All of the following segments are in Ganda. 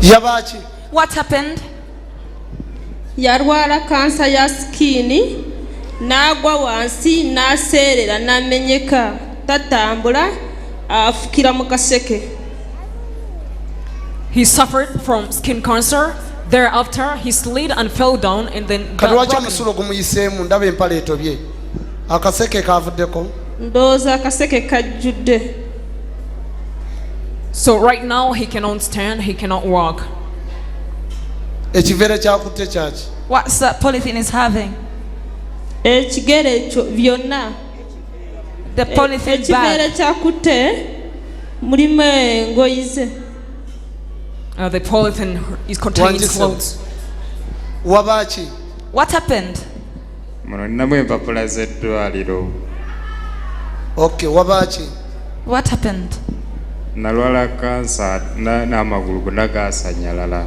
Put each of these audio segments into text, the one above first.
Yabachi. What happened? Yarwala kansa ya skini nagwa wansi naserera namenyeka tatambula afukira mu kaseke. He suffered from skin cancer. Thereafter, he slid and fell down and then got broken. So right now he cannot stand, he cannot walk. What's that polythene is having? The polythene bag. The polythene is containing clothes. What happened? Okay, wabachi. What happened? Nalwala kansa na amagulu nagasanyalala.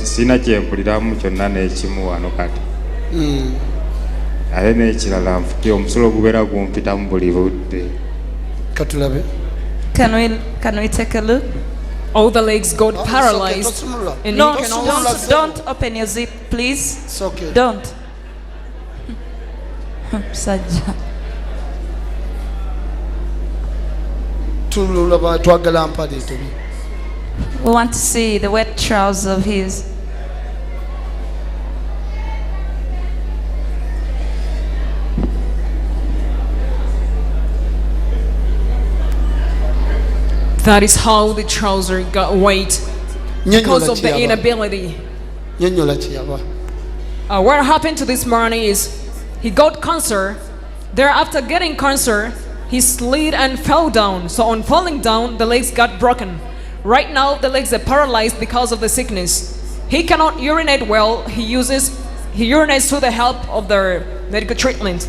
Sina kyempuliramu kyonna n'ekimu wano kati. Ate n'ekirala nfuke omusulo gubeera gumpita mu buli budde. Katulabe. Can we take a look? All the legs got paralyzed. And don't open your zip, please. It's okay. Don't. Sajja. We want to see the wet trousers of his. That is how the trouser got wet because of the inability. What happened to this man is he got cancer. Thereafter getting cancer, he slid and fell down. So on falling down, the legs got broken. Right now, the legs are paralyzed because of the sickness. He cannot urinate well. He urinates through the help of the medical treatment.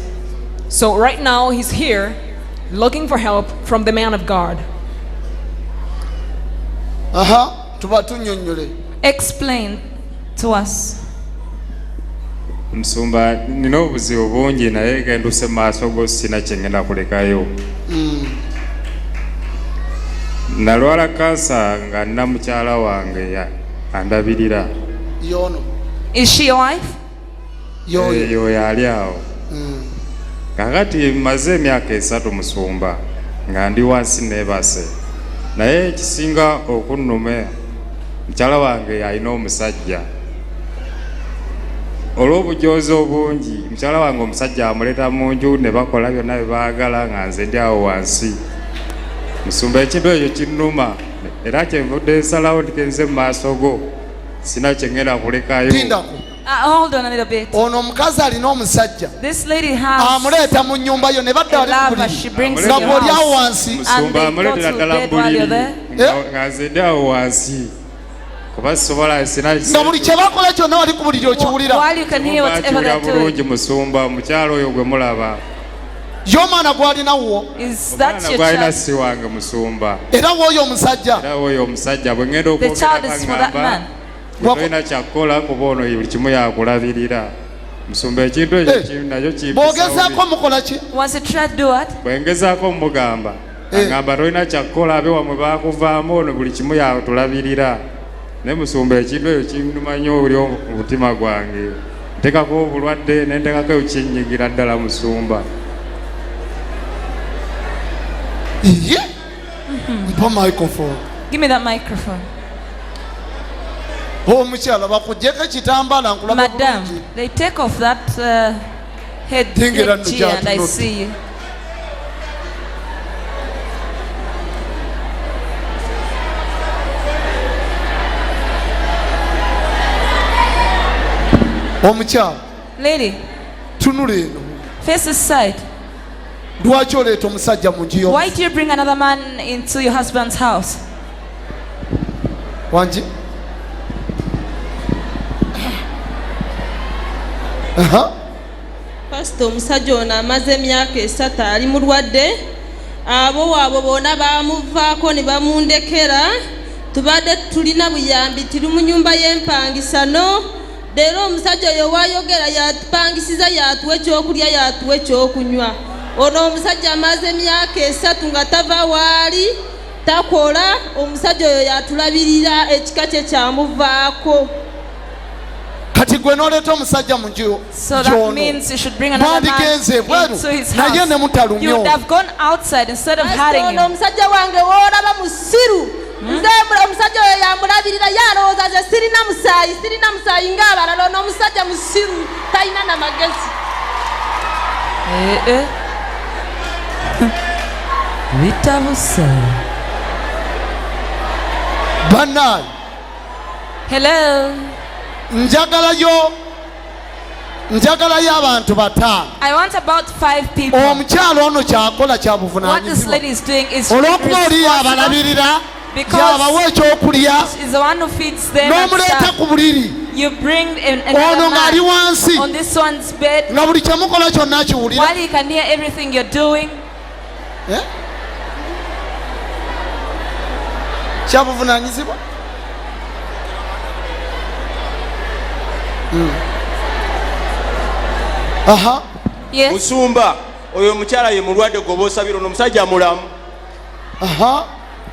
So right now, he's here looking for help from the man of God. Explain to us. Msumba nino obuzibu bungi naye genduse maaso go sina kyengenda kulekayo. Nalwala kansa nga nina mukyala wange andabirira. Yono. Is she your wife? Yo yali awo. Kakati maze emyaka 3 musumba nga ndi wansi nebase. Naye ekisinga okunnuma mukyala wange alina omusajja. Olw'obujoozi obungi mukyala wange omusajja amuleta mu nju ne bakola byonna bye baagala nga nze ndi awo wansi. Musumba ekintu ekyo kinnuma era kyenvudde nsalawo ndikenze mu maaso go sina kyengenda kulekayo. Hold on a little bit. Ono omukazi alina omusajja. This lady has amuleeta mu nnyumba yo ne badda ali ku buliri nga bw'oli awo wansi. Musumba amuleetera ddala mu buliri nga nze ndi awo wansi. Nga buli kye bakola kyonna wali ku buliri okiwulira. Bulungi musumba mukyalo oyo gwe mulaba. Y'omwana gw'alinawo. Gwalina si wange musumba. Era w'oyo omusajja bwe ngenda okwogera ngamba tolina kyakkola kuba ono buli kimu yakulabirira. Musumba ekintu ekyo nakyo bw'ogezaako mukola ki? Bwe ngezaako mugamba agamba tolina kyakkola abe wamwe baakuvaamu ono buli kimu yatulabirira. Ne musumba ekintu ekyo kinnuma nnyo buli omutima gwange. Ntekako obulwadde ne ntekako ekinyigira ddala musumba. Give me that microphone. Madam, they take off that headgear and I see you. Lady, face this side. Why do you bring another man into your husband's house? Pastor omusajja ono amaze emyaka 3 ali mulwadde. Abo bonna bamuvaako ne bamundekera. Tubadde tulina buyambi tuli mu nyumba y'empangisano. Leero omusajja oyo wayogera yatupangisiza yatuwa ekyokulya yatuwa ekyokunywa. Ono omusajja amaze emyaka 3 nga tava waali takola omusajja oyo yatulabirira ekika kye kyamuvaako. Kati gwe n'oleeta omusajja mu nju So that means you should bring another man into his house. You would have gone outside instead of hiding him. Omusajja wange woolaba musiru. Nze omusajja oyo yamulabirira yalowooza nze sirina musaayi ng'abalala. Ono omusajja musiru talina na magezi. Bitabusa. Bannange. Hello. njagalayo abantu bataano. I want about 5 people. Omukyalo ono kyakola kya What this lady is doing is olw'okuba oli yabalabirira yabawa ekyokulya is the one who feeds them. n'omuleeta ku buliri You bring ono ng'ali wansi on this one's bed nga buli kyemukola kyonna akiwulira. while he can hear everything you're doing. Kyabuvunaanyizibwa. Aha. Yes. Musumba oyo mukyala ye mulwadde goba osabira ono musajja mulamu. Aha.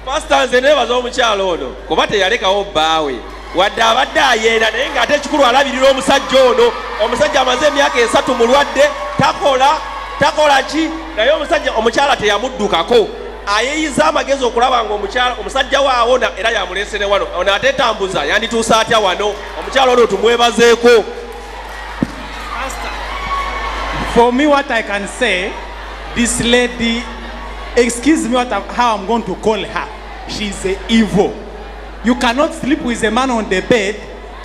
Pastor nze neebaza omukyala ono kuba teyalekawo bbaawe wadde abadde ayeera naye ng'ate ekikulu alabirira omusajja ono. Omusajja amaze emyaka 3 mulwadde takola ki naye omukyala teyamuddukako. Ayeeyiza amagezi okulaba ng'omusajja waawona era yamuleesere wano. Ono ate tambuza yandituusa atya wano. Omukyala ono tumwebazeeko. For me, what I can say, this lady, excuse me how I'm going to call her. She's evil. You cannot sleep with a man on the bed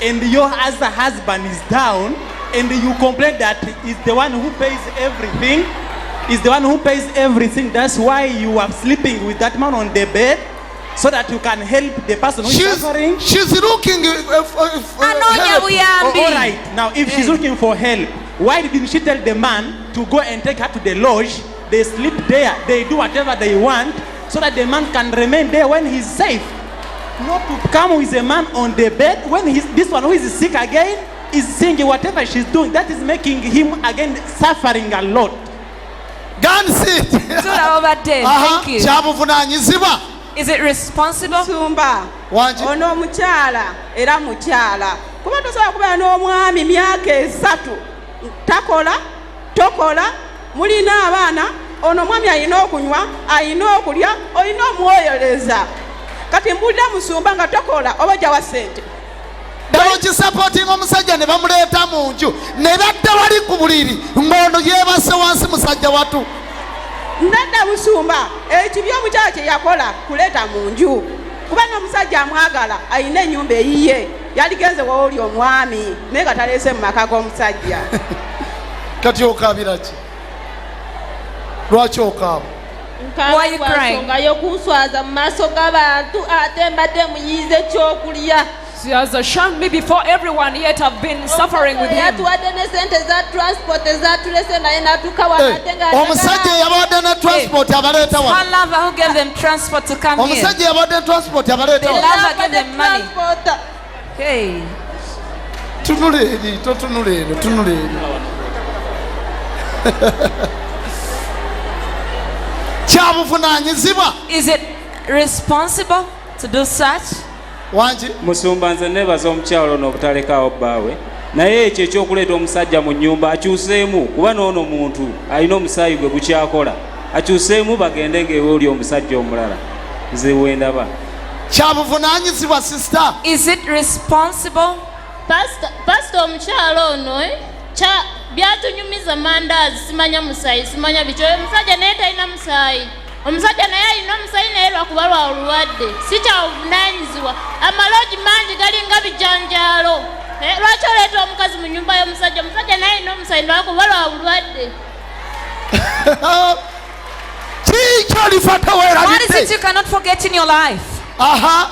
and your other husband is down and you complain that he's the one who pays everything. He's the one who pays everything. That's why you are sleeping with that man on the bed so that you can help the person who is suffering. She's looking for help. All right. Now, if she's looking for help, why didn't she tell the man to go and take her to the lodge? They sleep there. They do whatever they want so that the man can remain there when he's safe. Not to come with a man on the bed when this one who is sick again is singing whatever she's doing. That is making him again suffering a lot. Thank you. Is it responsible? Musumba ono mukyala era mukyala kuba tosobola kubeera n'omwami myaka 3 tokola mulina abaana ono mwami alina okunywa alina okulya olina omwoyoleza kati mbulira Musumba nga tokola oba jawa ssente bakisapootinga omusajja ne bamuleeta mu nju ne badda wali ku buliri ng'ono yeebase wansi musajja watu. Nedda Musumba ekibi omukyala kye yakola kuleeta mu nju kuba n'omusajja amwagala alina ennyumba eyiye yaligenze wooli omwami naye nga taleese mu maka g'omusajja. Kati okaabira ki? Lwaki okaaba? Nsonga y'okunswaza mu maaso g'abantu ate mbadde muyiize ekyokulya. She has ashamed me before everyone, yet I've been suffering with him. Omusajja yabawadde ne transport abaleeta wano. One lover who gave them transport to come here. Omusajja yabawadde transport abaleeta The wano. lover gave them money. Hey. Tunula eri, totunula eri, tunula eri. Kyabuvunaanyizibwa. Is it responsible to do such? Wangi Musumba nze neebaza omukyalo ono obutalekaawo bbaawe naye ekyo ekyokuleeta omusajja mu nnyumba akyuseemu kuba n'ono muntu alina omusaayi gwe gukyakola akyuseemu bagende ng'ewe oli omusajja omulala nze wendaba. Kyabuvunaanyizibwa sister. Is it responsible? Pastor omukyalo ono byatunyumiza mandaazi simanya musaayi simanya bikyo omusajja naye talina musaayi. Omusajja naye alina omusaayi naye lwakuba lwalulwadde si kyabuvunaanyizibwa. Amaloogi mangi galinga bijanjaalo. Lwaki oleeta omukazi mu nnyumba y'omusajja? Omusajja naye alina omusaayi lwakuba lwalulwadde. Kiyolifa tewerabidde. What is it you cannot forget in your life? Aha.